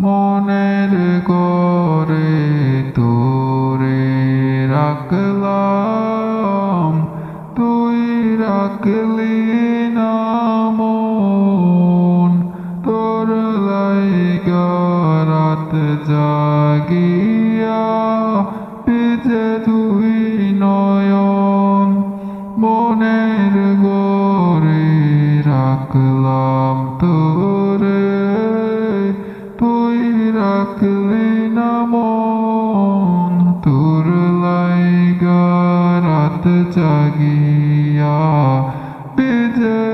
মনের ঘরে তোরে রাখলাম, তুই রাখলি না মন। তোর লাইগা রাত জাগিয়া ভিজে তুই নয়ন। মনের ঘরে রাখলাম তোরে, তুই রাখলি না মন। তোর লাইগা রাত জাগিয়া ভিজে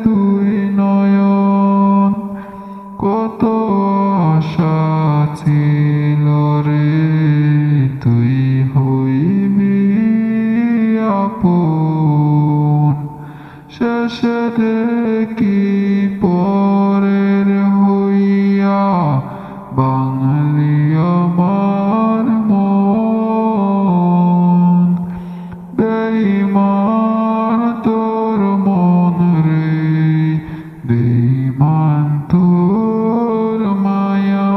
তুই নয়ন। কত আশা ছিল রে তুই হইবি আপন, শেষে দেখি পরের হইয়া বাঙালি আমার মন। বেঈমান তোর মন রে, বেঈমান তোর মায়া।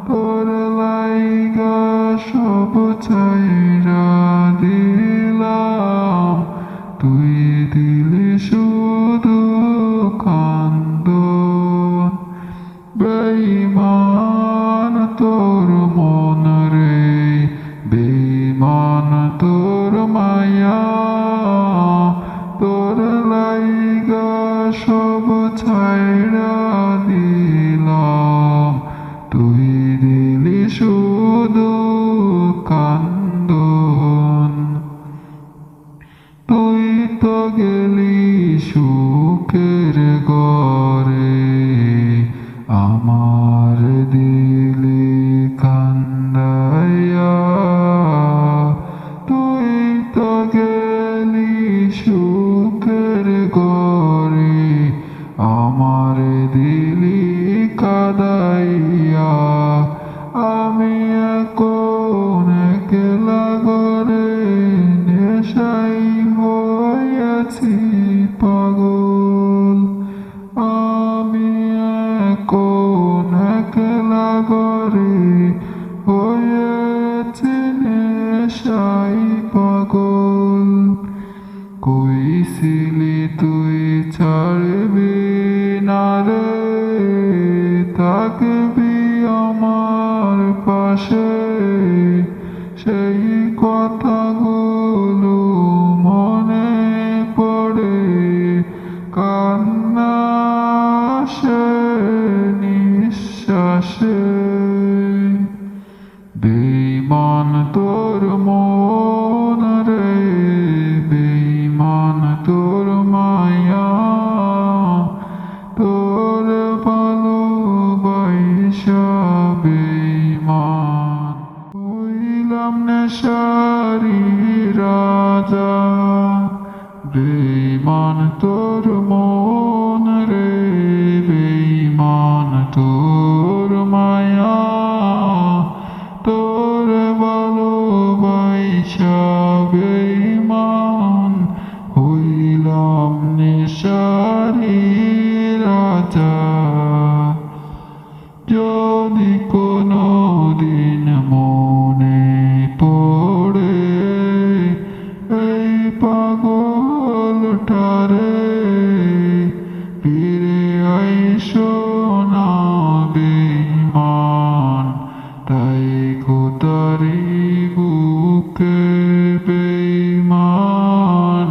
তোর লাইগা সব ছাইরা দিলাম, তুই দিলি শুধু কান্দন। বেঈমান তোর মন রে, বেঈমান তোর মায়া। তোর লাইগা সব ছাইরা দিলাম, তুই দিলি শুধু কান্দন। তুই তো গেলি সুখের ঘরে, আমার দিলি কান্দাইয়া। তুই তো গেলি সুখের ঘরে, আমার দিলি কাদাইয়া। আমি এখন একলা ঘরে নেশাই হইয়াছি পাগল। আমি এখন একলা ঘরে হয়েছি নেশাই পাগল। কইছিলি তুই ছাড়বি না রে, থাকবি আমার পাশে। সেই কথাগুলো মনে পড়ে, কান্না আসে নিঃশ্বাসে। বেঈমান তোর মন রে, বেঈমান তোর মায়া। তোর ভালোবাসা বেঈমান হইলাম নেশারি রাজা। বেঈমান তোর মন রে, বেঈমান তোর মায়া। তোর ভালোবাসা বেঈমান হইলাম নেশারি রাজা। যদি কোনো দিন মনে পড়ে এই পাগলটারে, ফিরে আইসো না বেঈমান। তাই খোদারি বুকে বেঈমান,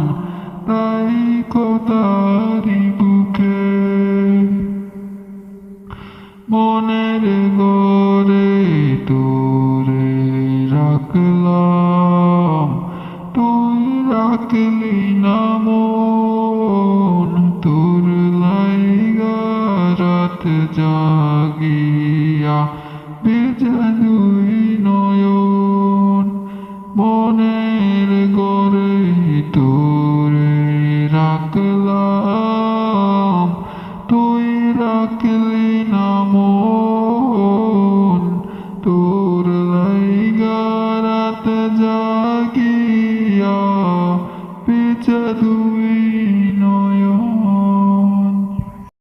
তাই খোদারি বুকে। মনের ঘরে তোরে রাখলাম, তুই রাখলি না মন। তোর লাইগা রাত জাগিয়া ভিজে দুই নয়ন। মনের ঘরে তোরে রাখলাম, তুই রাখলি না মন।